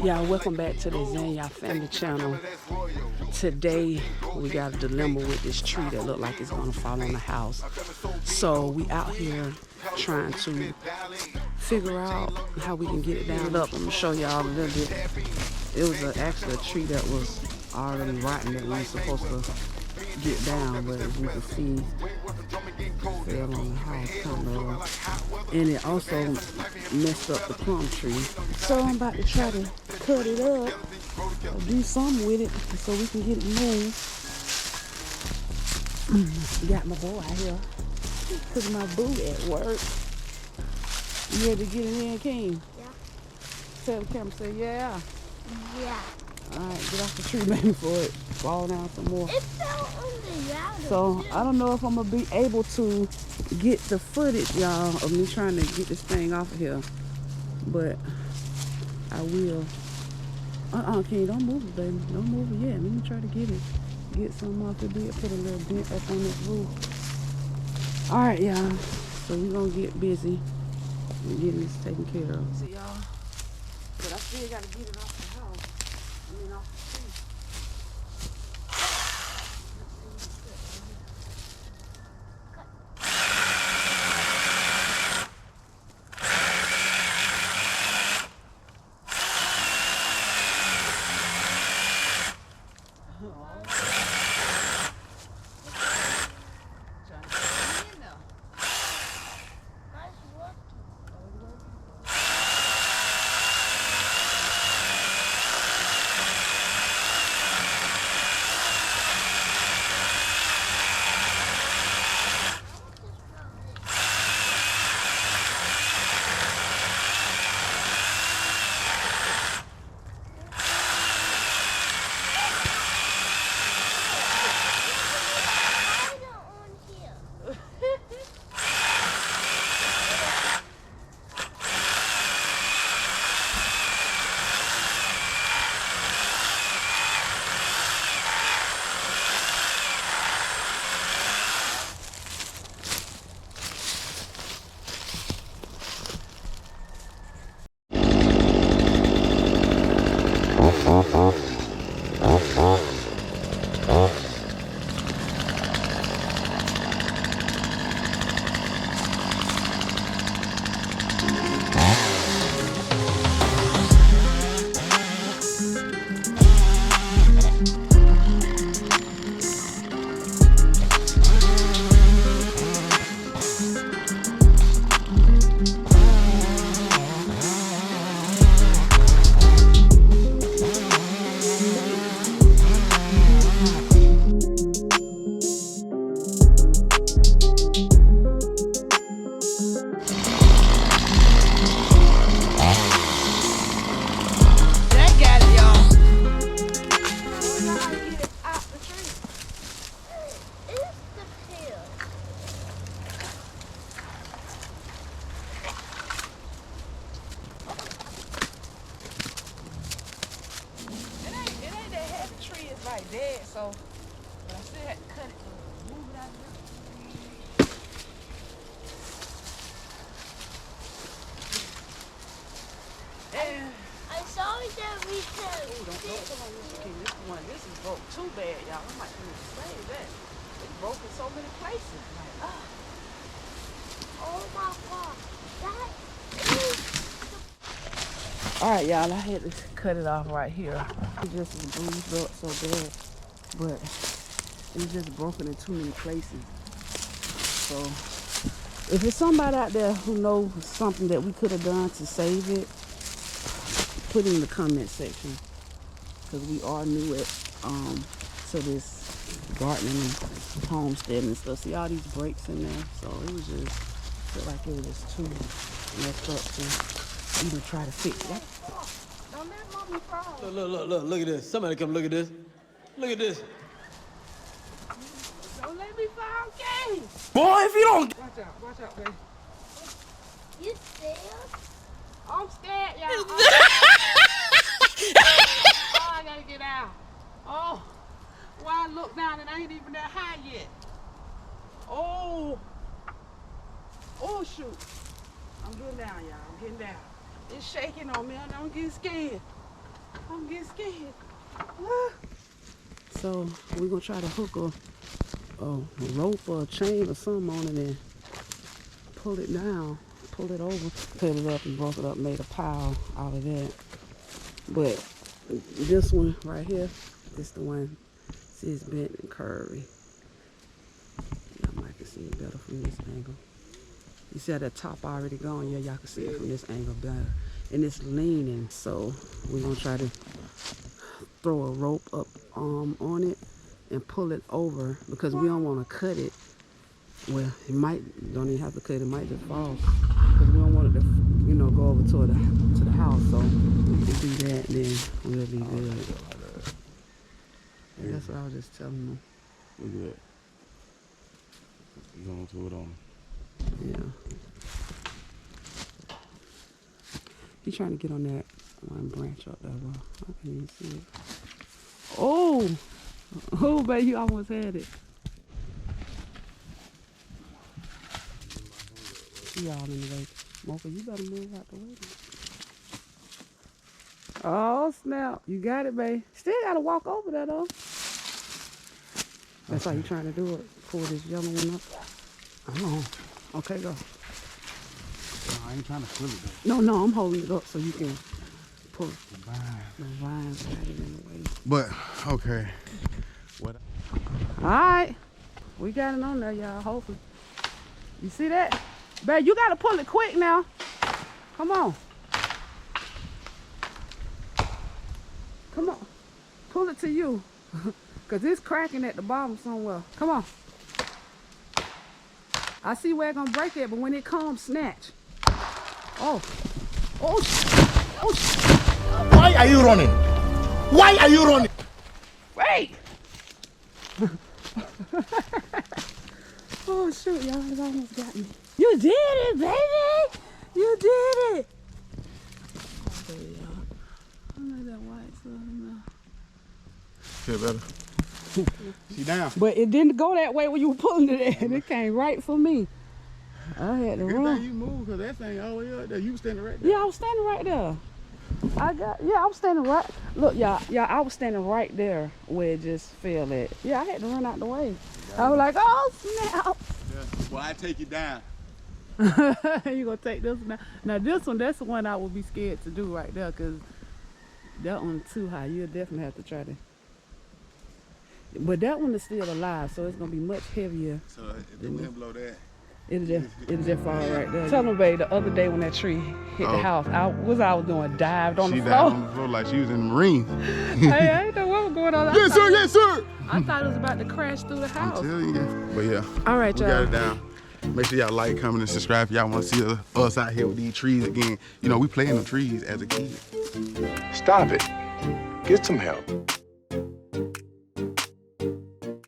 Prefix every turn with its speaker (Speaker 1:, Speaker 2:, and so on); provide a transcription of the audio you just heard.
Speaker 1: Y'all, welcome back to the AzanYah Family channel. Today, we got a dilemma with this tree that look like it's gonna fall on the house. So we out here trying to figure out how we can get it down up. I'm gonna show y'all a little bit. It was actually a tree that was already rotten that we were supposed to get down, but as you can see, fell on the house kind of, and it also messed up the plum tree. So I'm about to try to cut it up or do something with it so we can get it moved. Got my boy out here cause my boo at work. You ready to get in there, King? Yeah. Tell the camera, say yeah. Yeah. Alright, get off the tree, baby, before it fall down some more. It fell on the ground. So I don't know if I'm gonna be able to get the footage, y'all, of me trying to get this thing off of here, but I will. King, don't move it, baby. Don't move it yet. Let me try to get some off the bed, put a little dent up on this roof. Alright, y'all. So we're gonna get busy and getting this taken care of. See, y'all. But I still gotta get it off the house. I mean, off the tree. Like that, so but I still had to cut it to move it out of there. And I saw that we said, ooh, don't come on this kid. This is broke too bad, y'all. I might need to save that. It's broke in so many places. Like, oh my God. That is alright, y'all, I had to cut it off right here. It just was bruised up so bad, but it's just broken in too many places. So if it's somebody out there who knows something that we could have done to save it, put it in the comment section, because we are new at to this gardening and homestead and stuff. See all these breaks in there, so it was just felt like it was just too messed up to even try to fix that. Don't let mommy fall. Look at this. Somebody come look at this. Look at this. Don't let me fall, King. Boy, if you don't. Watch out, baby. You scared? I'm scared, y'all. Oh, I gotta get out. Oh, why I look down and I ain't even that high yet. Oh. Oh, shoot. I'm getting down, y'all. I'm getting down. It's shaking on me. Don't get scared. I'm getting scared. So we're gonna try to hook a rope or a chain or something on it and pull it down, pull it over, cut it up and broke it up, made a pile out of that. But this one right here, this the one, see it's bent and curvy. Y'all might can see it better from this angle. You see how that top already gone? Yeah, y'all can see it from this angle better. And it's leaning, so we're gonna try to throw a rope up on it and pull it over because we don't want to cut it. Well, it might, don't even have to cut it, might just fall because we don't want it to, you know, go over to the house. So we can do that and then we'll be good. And that's what I was just telling them.
Speaker 2: We good. You going to it on?
Speaker 1: Yeah. He's trying to get on that one branch up there. Well, I can't even see it. Oh! Oh, baby, you almost had it. Y'all in the way. Mocha, you better move out the way. Oh, snap. You got it, babe. Still got to walk over there, though. That's how you trying to do it. Pull this yellow one up. Hold on. Okay, go.
Speaker 2: I ain't trying to pull it though.
Speaker 1: No, I'm holding it up so you can pull it. The vines got it in the way.
Speaker 2: But, okay. What?
Speaker 1: All right. We got it on there, y'all, hopefully. You see that? Babe, you got to pull it quick now. Come on. Come on. Pull it to you. Because it's cracking at the bottom somewhere. Come on. I see where it's going to break it, but when it comes, snatch. Oh. Oh. Oh.
Speaker 3: Why are you running? Why are you running?
Speaker 1: Wait. Oh, shoot, y'all. It almost got me. You did it, baby. You did it. Okay, y'all. I like that white stuff now.
Speaker 2: Feel better? She down.
Speaker 1: But it didn't go that way when you were pulling it in. It came right for me. I had to run.
Speaker 2: Good thing you moved because that thing all the way up there. You was standing right there.
Speaker 1: Yeah, I was standing right there. I was standing right. Look, y'all, I was standing right there where it just fell at. Yeah, I had to run out the way. I was like, oh, snap.
Speaker 2: Yeah. Well, I take you down.
Speaker 1: You gonna take this one? Now this one, that's the one I would be scared to do right there because that one's too high. You'll definitely have to try to. But that one is still alive, so it's gonna be much heavier.
Speaker 2: So if the wind blow that.
Speaker 1: It'll just fall right there. Tell them, babe, the other day when that tree hit the house, I was doing? Dived on the floor.
Speaker 2: She dived on the floor like she was in the Marines.
Speaker 1: Hey, I didn't know what was going on.
Speaker 2: Yes, sir, yes, sir.
Speaker 1: I thought it was about to crash through the house.
Speaker 2: I'm telling you. But yeah.
Speaker 1: All right,
Speaker 2: we
Speaker 1: y'all.
Speaker 2: got it down. Make sure y'all like, comment, and subscribe if y'all want to see us out here with these trees again. You know, we play in the trees as a kid.
Speaker 3: Stop it. Get some help.